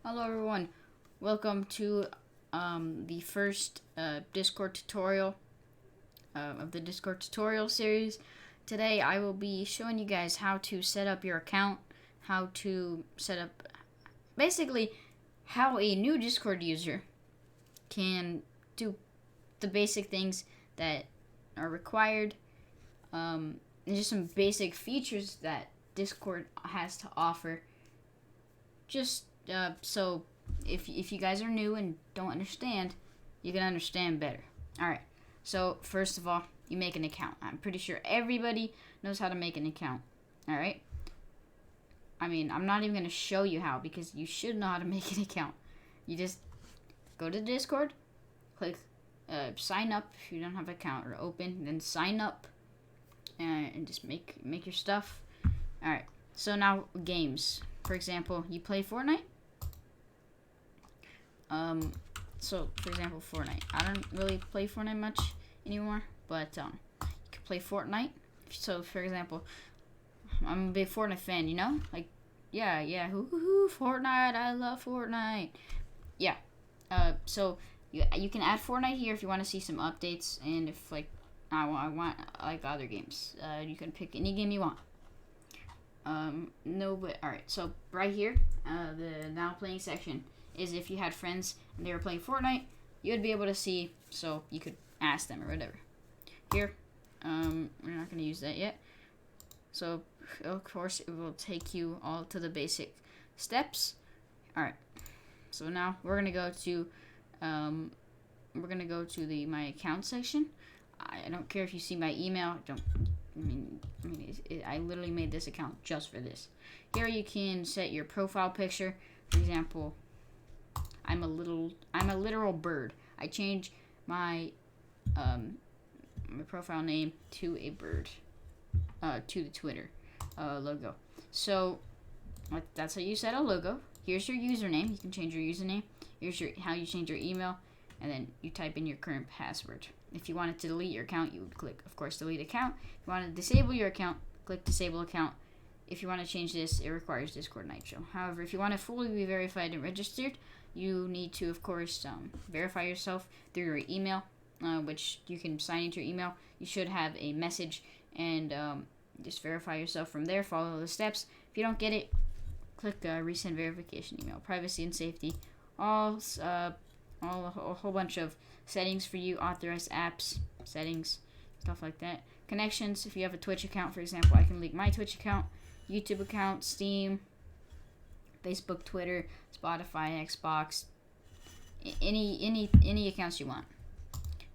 Hello everyone, welcome to the first Discord tutorial of the Discord tutorial series. Today I will be showing you guys how to set up your account, how to set up, basically how a new Discord user can do the basic things that are required, and just some basic features that Discord has to offer. Just so if you guys are new and don't understand, you can understand better. Alright, so first of all, you make an account. I'm pretty sure everybody knows how to make an account. Alright? I mean, I'm not even going to show you how because you should know how to make an account. You just go to Discord, click sign up if you don't have an account, or open, then sign up, and just make your stuff. Alright, so now games. For example, you play Fortnite. So for example, Fortnite. I don't really play Fortnite much anymore, but you can play Fortnite. So for example, I'm a big Fortnite fan. You know, like yeah, hoo, Fortnite. I love Fortnite. Yeah. So you can add Fortnite here if you want to see some updates, and if like I want like other games, you can pick any game you want. No, but alright, so right here, the now playing section is if you had friends and they were playing Fortnite, you'd be able to see, so you could ask them or whatever. Here, we're not going to use that yet. So, of course, it will take you all to the basic steps. Alright, so now we're going to go to, the my account section. I don't care if you see my email, I literally made this account just for this. Here you can set your profile picture. For example, I'm a literal bird. I change my my profile name to a bird, to the Twitter logo. So that's how you set a logo. Here's your username. You can change your username. Here's how you change your email, and then you type in your current password. If you wanted to delete your account, you would click, of course, delete account. If you want to disable your account, click disable account. If you want to change this, it requires Discord Nitro. However, if you want to fully be verified and registered, you need to, of course, verify yourself through your email, which you can sign into your email. You should have a message, and just verify yourself from there. Follow the steps. If you don't get it, click resend verification email. Privacy and safety. A whole bunch of settings for you, authorized apps, settings, stuff like that. Connections, if you have a Twitch account, for example, I can link my Twitch account, YouTube account, Steam, Facebook, Twitter, Spotify, Xbox, any accounts you want.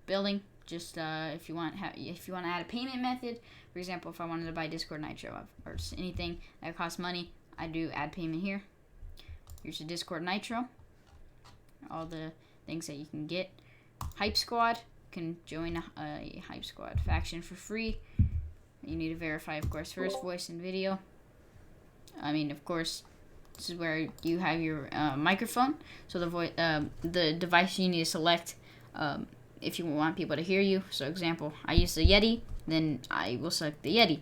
Billing, just if you want to add a payment method, for example, if I wanted to buy Discord Nitro or anything that costs money, I do add payment here. Here's the Discord Nitro, all the things that you can get. Hype Squad, can join a Hype Squad faction for free. You need to verify, of course, first voice and video. Of course, this is where you have your microphone. So the device you need to select if you want people to hear you. So, example, I use the Yeti, then I will select the Yeti.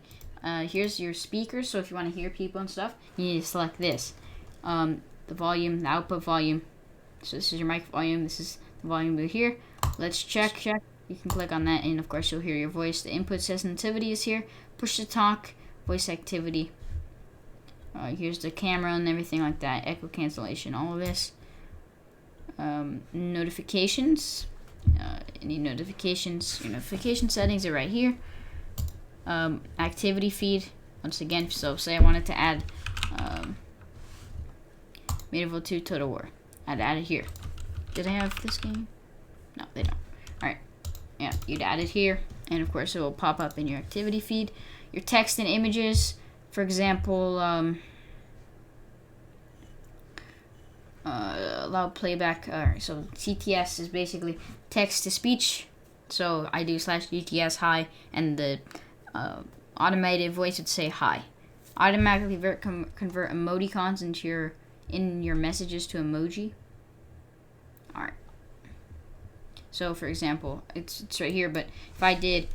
Here's your speakers. So if you want to hear people and stuff, you need to select this. The volume, the output volume. So this is your mic volume. This is the volume over here. Let's check. You can click on that, and of course you'll hear your voice. The input sensitivity is here. Push to talk, voice activity. Here's the camera and everything like that. Echo cancellation, all of this. Notifications. Any notifications? Your notification settings are right here. Activity feed. Once again, so say I wanted to add Medieval 2 Total War. I'd add it here. Did I have this game? No, they don't. Alright. Yeah, you'd add it here. And of course, it will pop up in your activity feed. Your text and images. For example, allow playback. So CTS is basically text to speech. So I do /GTS hi, and the automated voice would say hi. Automatically convert emoticons in your messages to emoji. Alright. So for example, it's right here, but if I did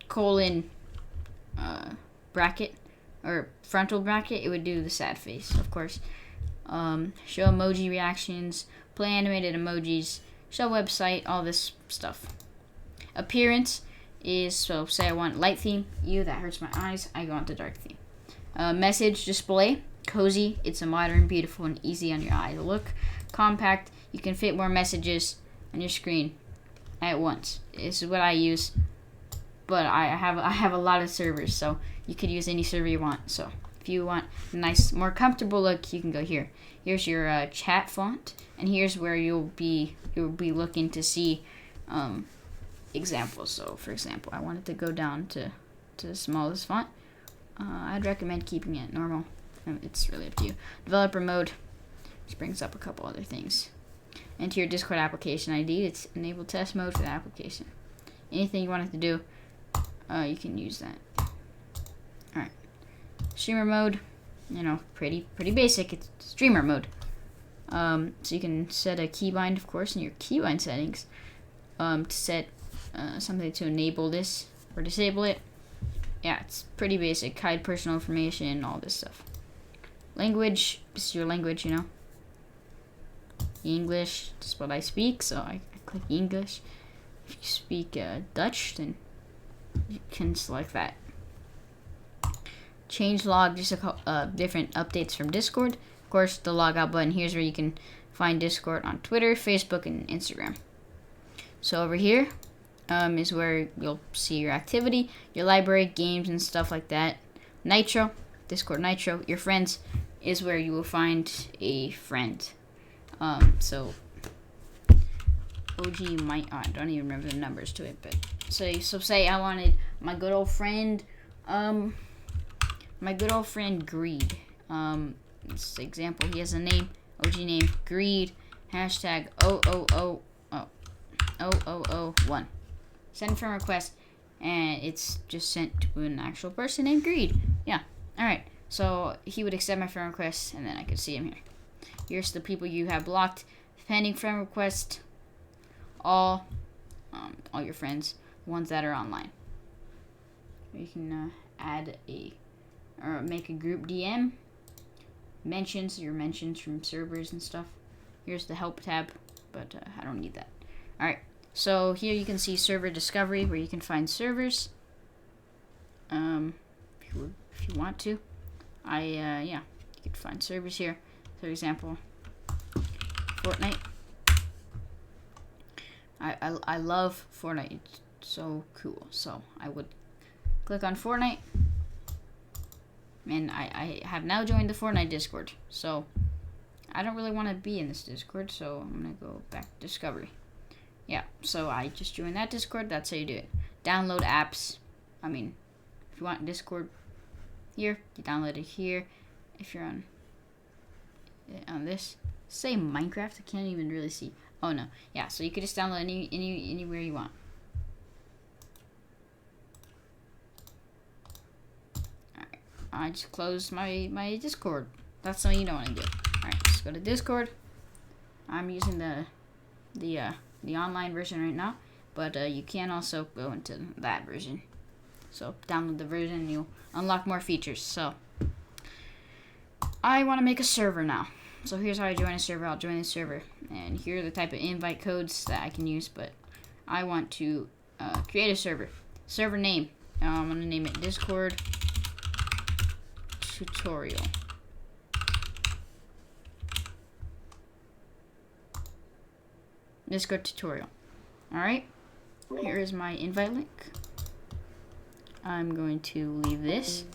colon bracket or frontal bracket, it would do the sad face, of course. show emoji reactions, play animated emojis, show website, all this stuff. Appearance is, so say I want light theme, that hurts my eyes, I go on to dark theme. Message display, cozy, it's a modern, beautiful, and easy on your eye to look. Compact, you can fit more messages on your screen at once. This is what I use, but I have a lot of servers, so you could use any server you want. So if you want a nice, more comfortable look, you can go here. Here's your chat font, and here's where you'll be looking to see examples. So for example, I wanted to go down to the smallest font. I'd recommend keeping it normal. It's really up to you. Developer mode, which brings up a couple other things. Enter your Discord application ID. It's enable test mode for the application. Anything you want it to do, you can use that. Alright. Streamer mode, pretty basic. It's streamer mode. So you can set a keybind, of course, in your keybind settings to set something to enable this or disable it. Yeah, it's pretty basic. Hide personal information, all this stuff. Language, this is your language, English, just what I speak, so I click English. If you speak Dutch, then you can select that. Change log, just a different updates from Discord. Of course, the logout button, here's where you can find Discord on Twitter, Facebook, and Instagram. So over here is where you'll see your activity, your library, games, and stuff like that. Nitro, Discord Nitro, your friends is where you will find a friend. So OG might, I don't even remember the numbers to it, but so say I wanted my good old friend Greed. This example, he has a name, OG name, Greed, hashtag 0001. Send friend request, and it's just sent to an actual person named Greed. Yeah, alright, so he would accept my friend request, and then I could see him here. Here's the people you have blocked. Pending friend request. All your friends, ones that are online. You can add or make a group DM. Mentions, your mentions from servers and stuff. Here's the help tab, but I don't need that. All right. So here you can see server discovery, where you can find servers. If you want to, you can find servers here. For example, Fortnite. I love Fortnite. It's so cool. So I would click on Fortnite, and I have now joined the Fortnite Discord. So I don't really want to be in this Discord, so I'm gonna go back to Discovery. Yeah, so I just joined that Discord. That's how you do it. Download apps. I mean, if you want Discord here, you download it here. If you're on this, say Minecraft. I can't even really see. Oh no, yeah. So you could just download anywhere you want. Alright, I just closed my Discord. That's something you don't want to do. Alright, let's go to Discord. I'm using the online version right now, but you can also go into that version. So download the version, and you'll unlock more features. So I want to make a server now. So here's how I join a server. I'll join the server, and here are the type of invite codes that I can use, but I want to create a server. Server name, I'm going to name it Discord Tutorial. Discord Tutorial. Alright, here is my invite link. I'm going to leave this.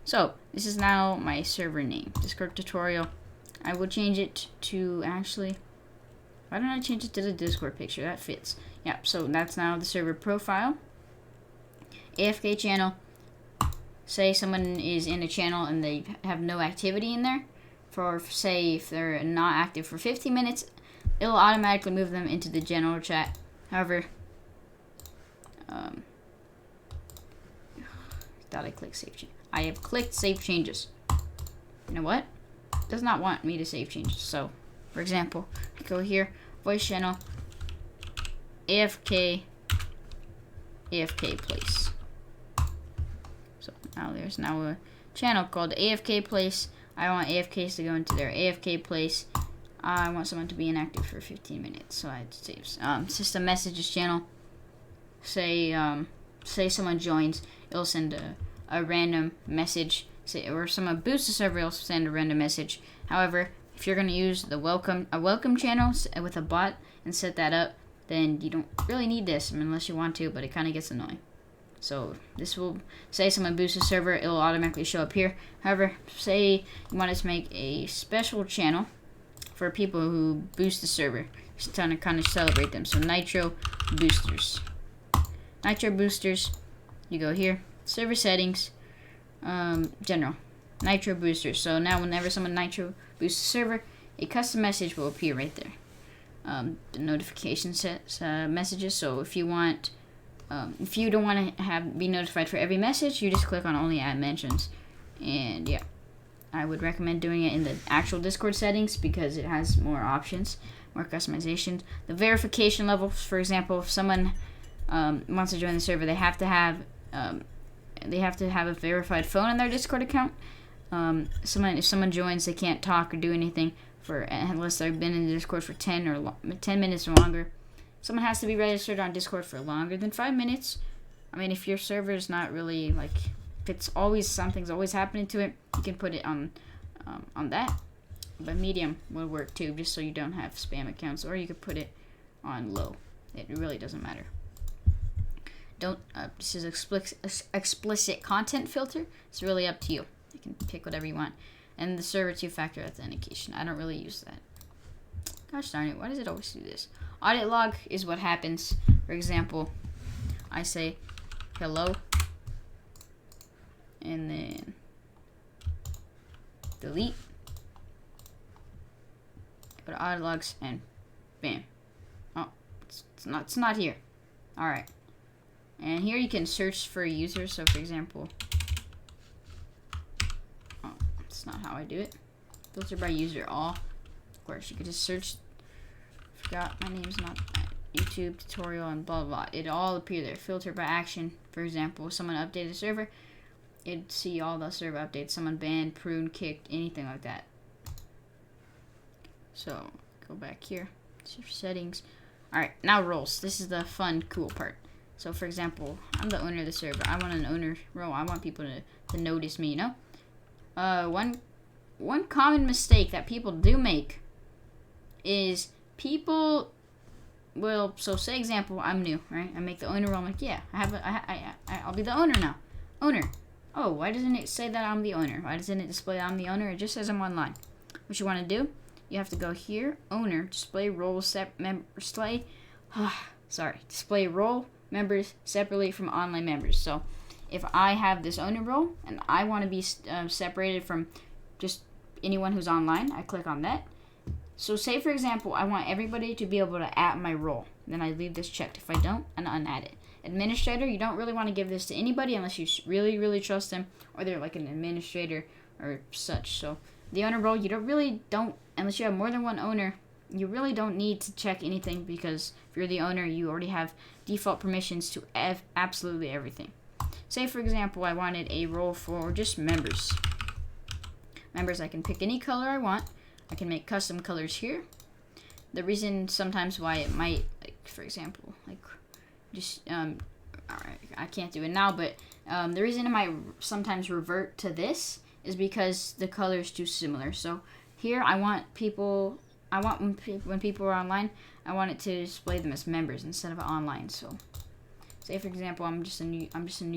So, this is now my server name, Discord Tutorial. I will change it to, actually, why don't I change it to the Discord picture? That fits. Yeah, so that's now the server profile. AFK channel. Say someone is in a channel and they have no activity in there. For, say, if they're not active for 15 minutes, it'll automatically move them into the general chat. However, thought I clicked save change. I have clicked save changes. You know what? It does not want me to save changes. So, for example, I go here, voice channel, AFK place. So now there's now a channel called AFK place I want AFKs to go into their AFK place. I want someone to be inactive for 15 minutes. So I save system messages channel. Say someone joins, it'll send a random message. Or someone boosts the server, it'll send a random message. However, if you're gonna use a welcome channel with a bot and set that up, then you don't really need this unless you want to, but it kind of gets annoying. So this will say someone boosts the server, it'll automatically show up here. However, say you wanted to make a special channel for people who boost the server, just to kind of celebrate them. So Nitro boosters. Nitro boosters, you go here, server settings, general, Nitro boosters. So now whenever someone Nitro boosts the server, a custom message will appear right there. The notification sets messages. So if you want, if you don't want to be notified for every message, you just click on only add mentions. And yeah, I would recommend doing it in the actual Discord settings because it has more options, more customizations. The verification levels, for example, if someone wants to join the server, they have to have a verified phone in their Discord account. If someone joins, they can't talk or do anything unless they've been in the Discord for 10 minutes or longer. Someone has to be registered on Discord for longer than 5 minutes. I mean, if your server is not really if it's always something's always happening to it, you can put it on that. But medium will work too, just so you don't have spam accounts, or you could put it on low. It really doesn't matter. This is explicit content filter. It's really up to you. You can pick whatever you want. And the server 2-factor authentication. I don't really use that. Gosh darn it, why does it always do this? Audit log is what happens. For example, I say hello, and then delete. Go to audit logs, and bam. Oh, it's not here. All right. And here you can search for users. So for example, oh, that's not how I do it. Filter by user all. Of course, you could just search. Forgot my name's not YouTube tutorial and blah blah. It all appear there. Filter by action. For example, if someone updated the server, it'd see all the server updates. Someone banned, pruned, kicked, anything like that. So go back here. Server settings. All right, now roles. This is the fun, cool part. So for example, I'm the owner of the server. I want an owner role. I want people to notice me, you know? One common mistake that people do make is people will, so say example, I'm new, right? I make the owner role. I'm like, yeah, I'll be the owner now. Owner. Oh, why doesn't it say that I'm the owner? Why doesn't it display that I'm the owner? It just says I'm online. What you want to do, you have to go here, owner, display role display role members separately from online members. So if I have this owner role and I want to be separated from just anyone who's online, I click on that. So say for example, I want everybody to be able to add my role. Then I leave this checked. If I don't, I unadd it. Administrator, you don't really want to give this to anybody unless you really, really trust them, or they're like an administrator or such. So the owner role, you don't, unless you have more than one owner, you really don't need to check anything, because if you're the owner, you already have default permissions to absolutely everything. Say for example, I wanted a role for just members. Members, I can pick any color I want. I can make custom colors here. The reason sometimes why it might, like for example, like just alright, I can't do it now, but the reason it might sometimes revert to this is because the color is too similar. So here I want when people are online, I want it to display them as members instead of online. So say for example, I'm just a new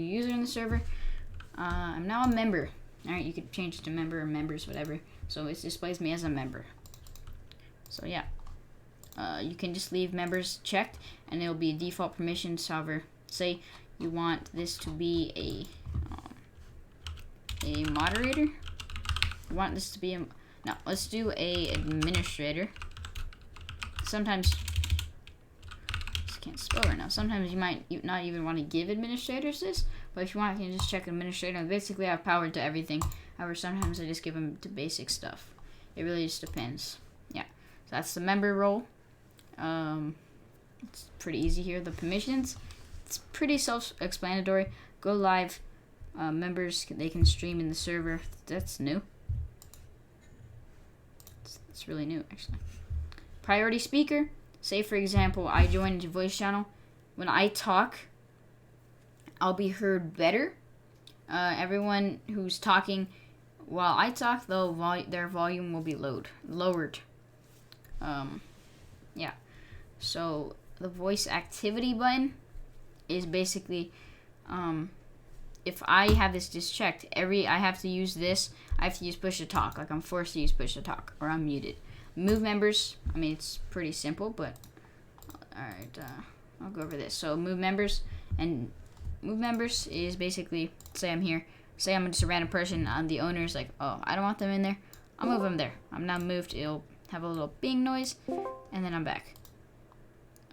user in the server. I'm now a member. All right, you could change it to member or members, whatever. So it displays me as a member. So yeah, you can just leave members checked, and it'll be default permissions. However, say you want this to be a moderator. You want this to be a no. Let's do a administrator. Sometimes I can't spell right now. Sometimes you might not even want to give administrators this, but if you want, you can just check administrator. Basically, I have power to everything. However, sometimes I just give them to basic stuff. It really just depends. Yeah, so that's the member role. It's pretty easy here. The permissions, it's pretty self-explanatory. Go live. Members, they can stream in the server. That's new. It's really new, actually. Priority speaker. Say, for example, I joined a voice channel. When I talk, I'll be heard better. Everyone who's talking while I talk, their volume will be lowered. Yeah. So the voice activity button is basically, if I have this dischecked, I have to use this. I have to use push to talk. Like, I'm forced to use push to talk, or I'm muted. Move members. I mean, it's pretty simple, but all right. I'll go over this. So move members is basically, say I'm here. Say I'm just a random person. The owner's like, oh, I don't want them in there. I'll move them there. I'm now moved. It'll have a little bing noise, and then I'm back.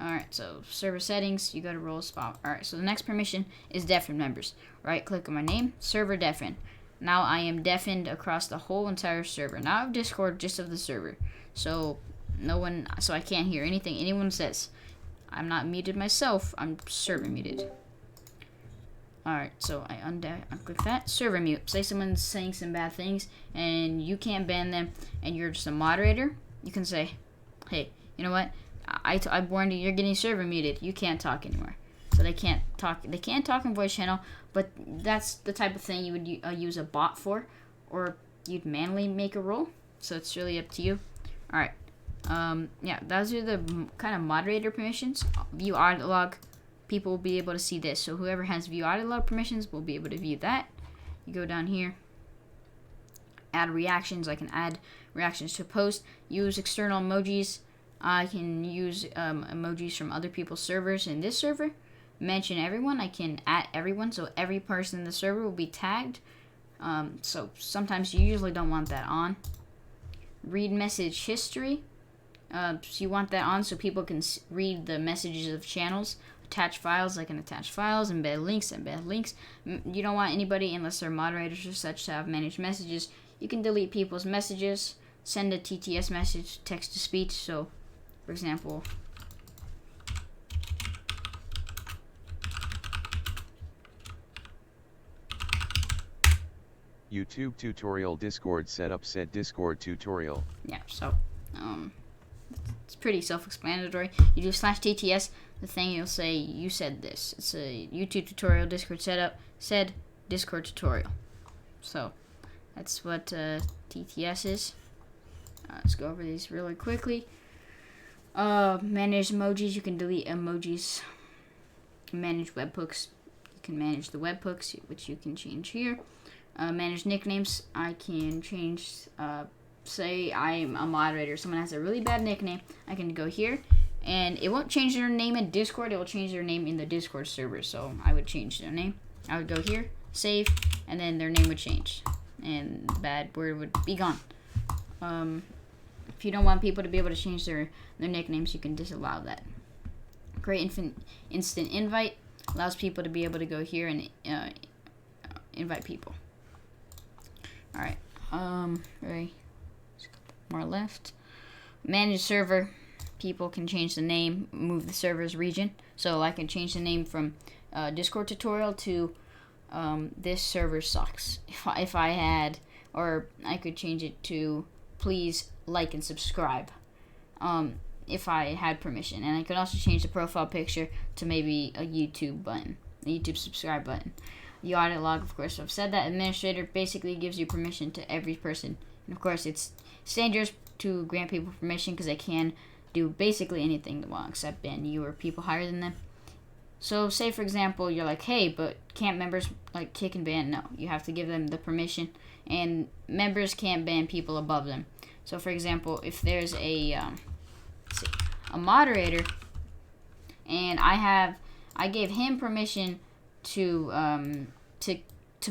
Alright, so server settings, you go to role spot. Alright, so the next permission is deafen members. Right click on my name, server deafen. Now I am deafened across the whole entire server. Not of Discord, just of the server. So I can't hear anything anyone says. I'm not muted myself, I'm server muted. Alright, so I unclick that. Server mute. Say someone's saying some bad things and you can't ban them and you're just a moderator. You can say, hey, you know what? I warned you, you're getting server muted. You can't talk anymore. So they can't talk. They can talk in voice channel, but that's the type of thing you would use a bot for, or you'd manually make a role. So it's really up to you. All right. Yeah, those are the kind of moderator permissions. View audit log. People will be able to see this. So whoever has view audit log permissions will be able to view that. You go down here. Add reactions. I can add reactions to a post. Use external emojis. I can use emojis from other people's servers in this server. Mention everyone. I can add everyone, so every person in the server will be tagged. So sometimes you usually don't want that on. Read message history. So you want that on so people can read the messages of channels. Attach files. I can attach files. Embed links. You don't want anybody, unless they're moderators or such, to have managed messages. You can delete people's messages. Send a TTS message, text to speech. So, for example, YouTube tutorial Discord setup said Discord tutorial. Yeah, so it's pretty self-explanatory. You do /TTS, the thing you'll say, you said this. It's a YouTube tutorial Discord setup said Discord tutorial. So that's what TTS is. Let's go over these really quickly. Manage emojis. You can delete emojis. Manage webhooks. You can manage the webhooks, which you can change here. Manage nicknames. I can change, say I'm a moderator. Someone has a really bad nickname. I can go here, and it won't change their name in Discord. It will change their name in the Discord server. So I would change their name. I would go here, save, and then their name would change. And the bad word would be gone. If you don't want people to be able to change their nicknames, you can disallow that. Create instant invite. Allows people to be able to go here and invite people. Alright. More left. Manage server. People can change the name, move the server's region. So I can change the name from Discord tutorial to this server sucks. If I had, or I could change it to please like and subscribe if I had permission. And I could also change the profile picture to maybe a YouTube button, a YouTube subscribe button. The audit log, of course, I've said that. Administrator basically gives you permission to every person. And of course, it's dangerous to grant people permission because they can do basically anything they want except ban you or people higher than them. So say, for example, you're like, hey, but can't members like kick and ban? No, you have to give them the permission. And members can't ban people above them. So, for example, if there's a moderator, and I gave him permission to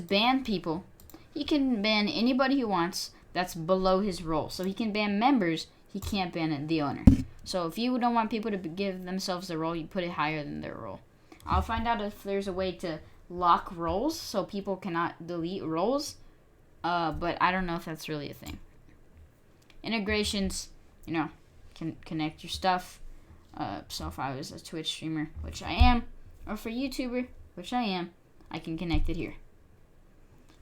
ban people, he can ban anybody he wants that's below his role. So he can ban members, he can't ban the owner. So if you don't want people to give themselves the role, you put it higher than their role. I'll find out if there's a way to lock roles so people cannot delete roles. But I don't know if that's really a thing. Integrations, can connect your stuff. So if I was a Twitch streamer, which I am, or for YouTuber, which I am, I can connect it here.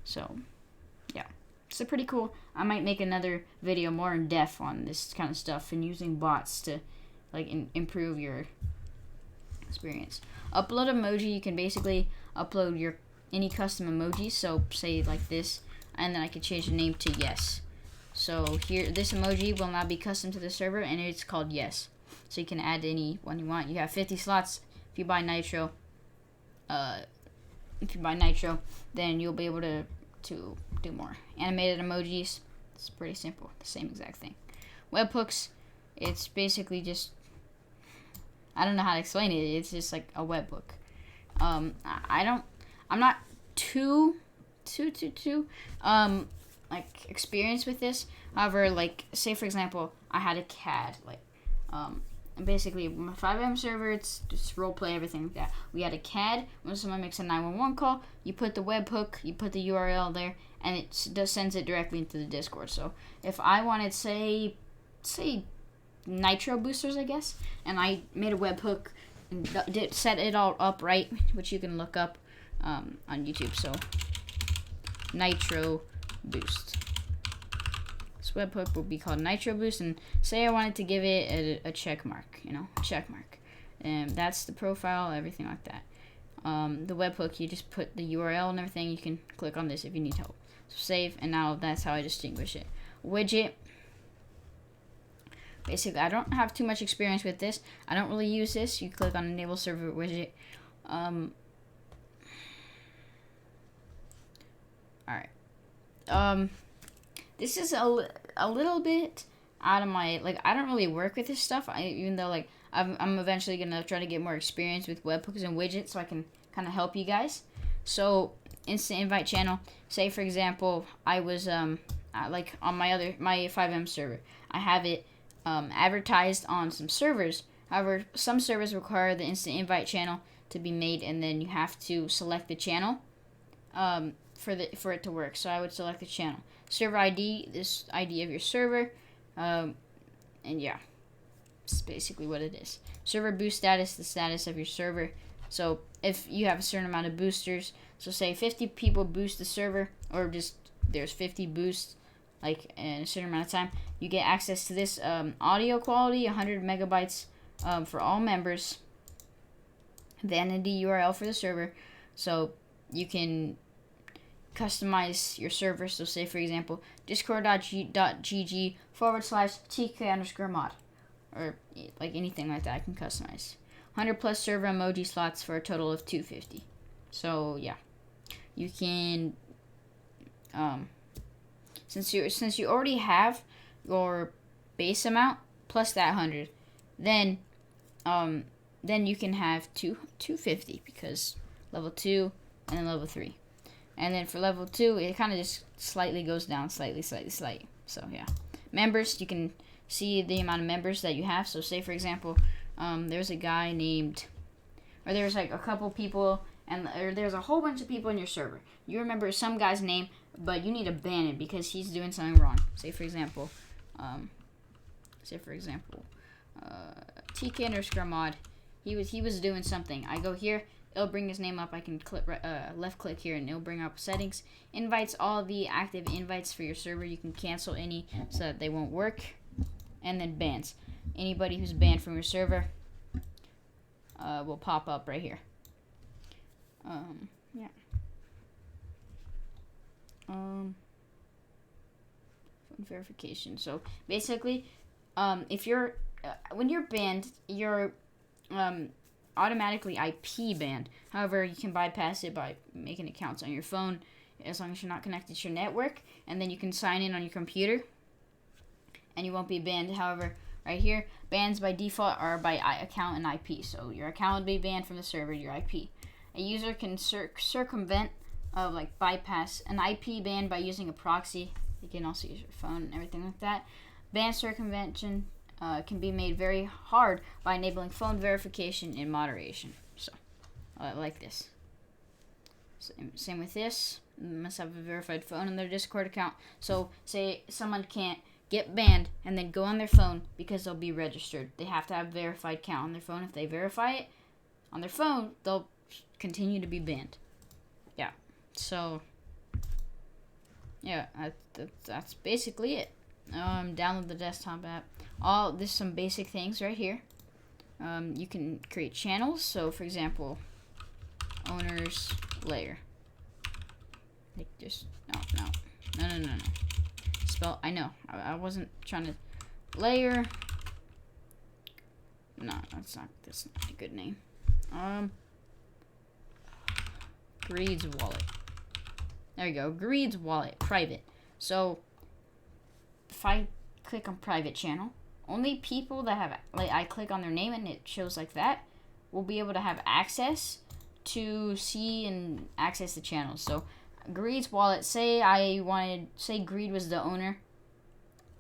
So, yeah. So pretty cool. I might make another video more in depth on this kind of stuff and using bots to like improve your experience. Upload emoji. You can basically upload your any custom emojis. So say like this, and then I can change the name to yes. So here, this emoji will now be custom to the server, and it's called yes. So you can add any one you want. You have 50 slots if you buy Nitro. Then you'll be able to do more. Animated emojis, it's pretty simple, the same exact thing. Webhooks, it's basically just, I don't know how to explain it. It's just like a webhook. I'm not too like experienced with this. However, like say for example, I had a CAD, like and basically my 5M server, it's just role play, everything like that. We had a CAD. When someone makes a 911 call, you put the webhook, you put the URL there, and it sends it directly into the Discord. So if I wanted, say Nitro boosters, I guess, and I made a webhook and set it all up right, which you can look up on YouTube. So Nitro Boost. This webhook will be called Nitro Boost, and say I wanted to give it a check mark, check mark, and that's the profile, everything like that. The webhook, you just put the URL and everything. You can click on this if you need help. So save, and now that's how I distinguish it. Widget. Basically, I don't have too much experience with this. I don't really use this. You click on Enable Server Widget. Alright. This is a little bit out of my, like, I don't really work with this stuff, even though, like, I'm eventually going to try to get more experience with webhooks and widgets so I can kind of help you guys. So, instant invite channel, say, for example, I was, like, on my 5M server, I have it advertised on some servers. However, some servers require the instant invite channel to be made, and then you have to select the channel for it to work. So I would select the channel. Server ID, this ID of your server, and yeah, it's basically what it is. Server boost status, the status of your server. So if you have a certain amount of boosters, so say 50 people boost the server, or just there's 50 boosts, like in a certain amount of time, you get access to this audio quality, 100 megabytes for all members, vanity URL for the server, so you can customize your server. So say for example, discord.gg/tk_mod, or like anything like that I can customize. 100 plus server emoji slots for a total of 250. So yeah, you can since you already have your base amount plus that 100, then you can have 250, because level 2 and then level 3. And then for level 2, it kind of just slightly goes down, slightly. So yeah, members, you can see the amount of members that you have. So say for example, there's a guy named, or there's like a couple people, or there's a whole bunch of people in your server. You remember some guy's name, but you need to ban him because he's doing something wrong. Say for example, TK_mod. He was doing something. I go here. It'll bring his name up. I can left click here, and it'll bring up settings. Invites, all the active invites for your server. You can cancel any so that they won't work. And then bans. Anybody who's banned from your server will pop up right here. Yeah. Phone verification. So basically, if you're when you're banned, you're automatically IP banned. However, you can bypass it by making accounts on your phone, as long as you're not connected to your network, and then you can sign in on your computer, and you won't be banned. However, right here, bans by default are by account and IP. So your account would be banned from the server, your IP. A user can circumvent, like bypass an IP ban by using a proxy. You can also use your phone and everything like that. Ban circumvention can be made very hard by enabling phone verification and moderation. So, like this. Same with this. Must have a verified phone in their Discord account. So, say someone can't get banned and then go on their phone because they'll be registered. They have to have a verified account on their phone. If they verify it on their phone, they'll continue to be banned. Yeah. So, yeah, that's basically it. Download the desktop app. There's some basic things right here. You can create channels. So, for example, owners layer. Like just no. Spell. I know. I wasn't trying to layer. No, that's not a good name. Greed's wallet. There you go. Greed's wallet. Private. So if I click on private channel, only people that have, like, I click on their name and it shows like that, will be able to have access to see and access the channel. So Greed's wallet, say Greed was the owner,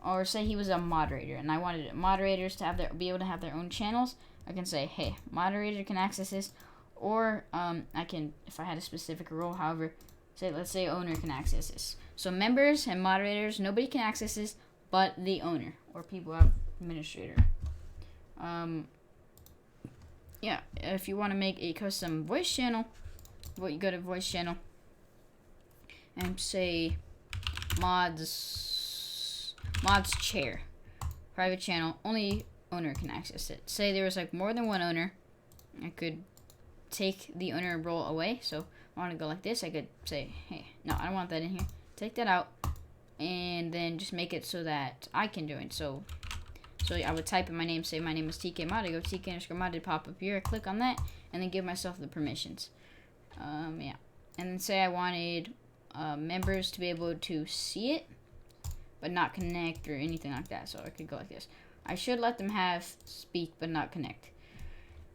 or say he was a moderator, and I wanted moderators to be able to have their own channels. I can say, hey, moderator can access this, or I can, if I had a specific role, however, let's say owner can access this. So members and moderators, nobody can access this but the owner, or people have administrator. Yeah, if you want to make a custom voice channel, you go to voice channel and say mods chair, private channel, only owner can access it. Say there was like more than one owner, I could take the owner role away. So I want to go like this, I could say, hey, no, I don't want that in here, take that out, and then just make it so that I can join. So I would type in my name, say my name is TK Mod, I go TK_Mod, pop up here, I click on that, and then give myself the permissions. Yeah, and then say I wanted members to be able to see it but not connect or anything like that. So I could go like this. I should let them have speak but not connect.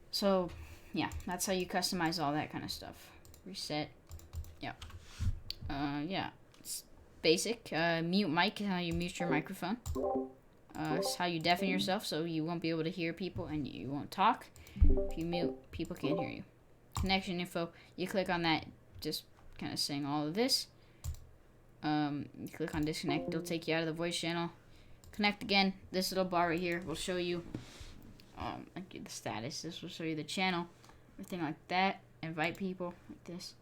So yeah, that's how you customize all that kind of stuff. Reset. Yeah. Yeah, it's basic. Mute mic is how you mute your microphone. It's how you deafen yourself so you won't be able to hear people and you won't talk. If you mute, people can't hear you. Connection info, you click on that, just kind of saying all of this. You click on disconnect, it'll take you out of the voice channel. Connect again, this little bar right here will show you like the status. This will show you the channel, everything like that. Invite people like this.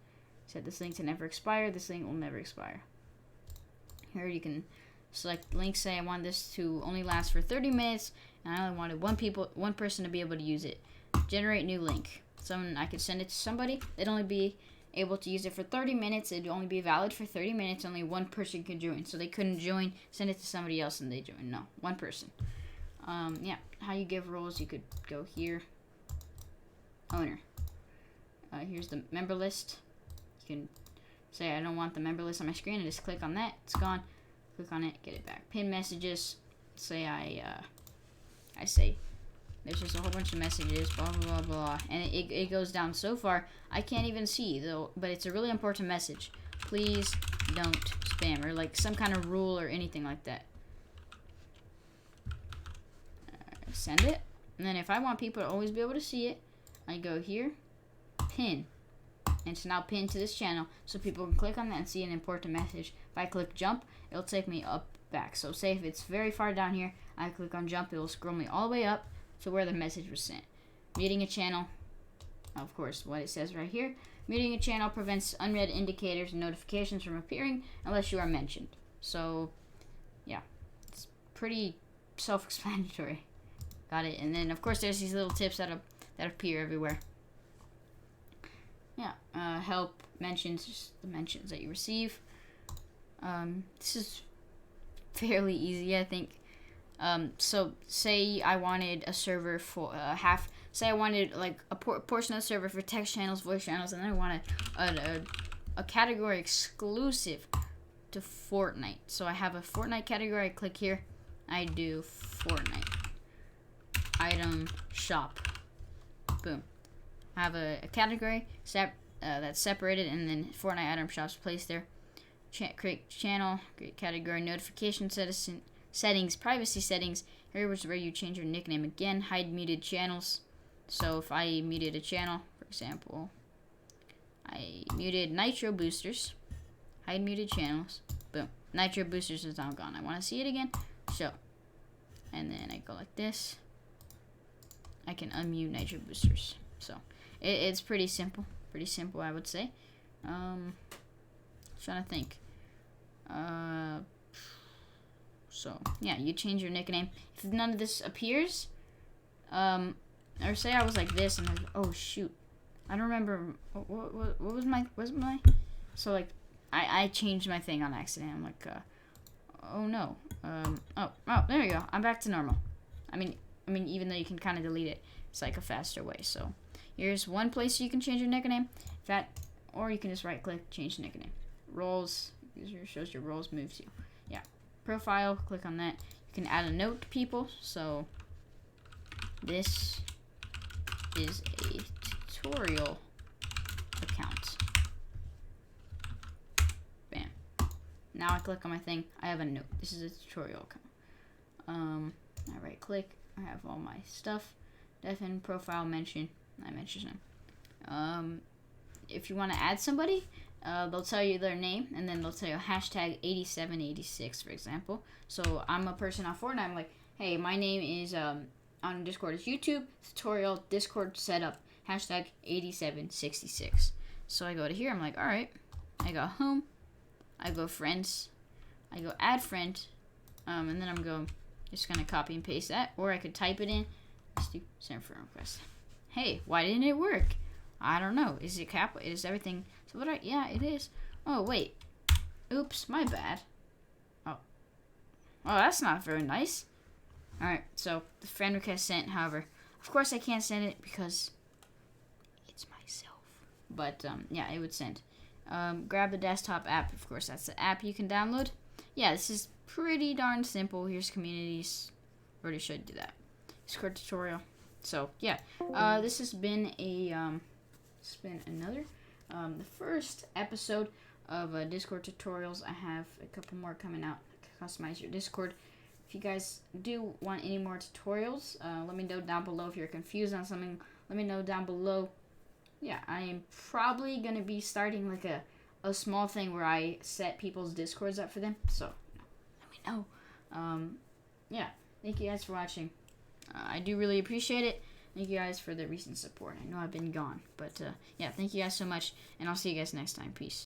Set this link to never expire. This link will never expire. Here you can select links. Say I want this to only last for 30 minutes, and I only wanted one person to be able to use it. Generate new link. I could send it to somebody. They'd only be able to use it for 30 minutes. It'd only be valid for 30 minutes. Only one person could join. So they couldn't join, send it to somebody else, and they join. No, one person. Yeah, how you give roles, you could go here. Owner. Here's the member list. You can say I don't want the member list on my screen, and just click on that. It's gone. Click on it, get it back. Pin messages. Say I say there's just a whole bunch of messages, blah blah blah blah, and it goes down so far I can't even see though. But it's a really important message. Please don't spam, or like some kind of rule or anything like that. Send it, and then if I want people to always be able to see it, I go here, pin, and it's now pinned to this channel, so people can click on that and see an important message. If I click jump, it'll take me up back. So say if it's very far down here, I click on jump, it'll scroll me all the way up to where the message was sent. Muting a channel, of course, what it says right here. Muting a channel prevents unread indicators and notifications from appearing unless you are mentioned. So yeah, it's pretty self-explanatory. Got it. And then of course there's these little tips that appear everywhere. Yeah, help mentions, just the mentions that you receive. This is fairly easy, I think. So say I wanted a server for say I wanted like a portion of the server for text channels, voice channels, and then I wanted a category exclusive to Fortnite. So I have a Fortnite category. I click here. I do Fortnite item shop. Boom. I have a category that's separated, and then Fortnite item shops placed there. Create channel, create category, notification settings, privacy settings. Here is where you change your nickname again. Hide muted channels. So if I muted a channel, for example, I muted Nitro Boosters. Hide muted channels. Boom. Nitro Boosters is now gone. I want to see it again. Show. And then I go like this. I can unmute Nitro Boosters. So it's pretty simple. Pretty simple, I would say. Trying to think. So yeah, you change your nickname. If none of this appears, or say I was like this and oh shoot, I don't remember what was my so like I changed my thing on accident. I'm like oh no, oh there you go. I'm back to normal. I mean even though you can kind of delete it, it's like a faster way. So here's one place you can change your nickname. Or you can just right click, change nickname. Roles, shows your roles, moves you. Yeah. Profile, click on that. You can add a note to people. So this is a tutorial account. Bam. Now I click on my thing. I have a note. This is a tutorial account. I right click. I have all my stuff. Defin, profile, mention. I mention them. If you want to add somebody, they'll tell you their name, and then they'll tell you hashtag 8786, for example. So I'm a person on Fortnite. I'm like, hey, my name is on Discord. It's YouTube tutorial Discord setup hashtag 8766. So I go to here. I'm like, all right. I go home. I go friends. I go add friend, and then I'm just gonna copy and paste that, or I could type it in. Let's do send friend request. Hey, why didn't it work? I don't know. Is it cap? Is everything? So what? Yeah, it is. Oh wait. Oops, my bad. Oh, that's not very nice. All right. So the friend request sent. However, of course I can't send it because it's myself. But yeah, it would send. Grab the desktop app. Of course, that's the app you can download. Yeah, this is pretty darn simple. Here's communities. Already should do that. Discord tutorial. So yeah, this has been another the first episode of Discord tutorials. I have a couple more coming out. Customize your Discord. If you guys do want any more tutorials, let me know down below. If you're confused on something, let me know down below. Yeah, I am probably gonna be starting like a small thing where I set people's Discords up for them. So let me know. Yeah, thank you guys for watching. I do really appreciate it. Thank you guys for the recent support. I know I've been gone, but yeah, thank you guys so much, and I'll see you guys next time. Peace.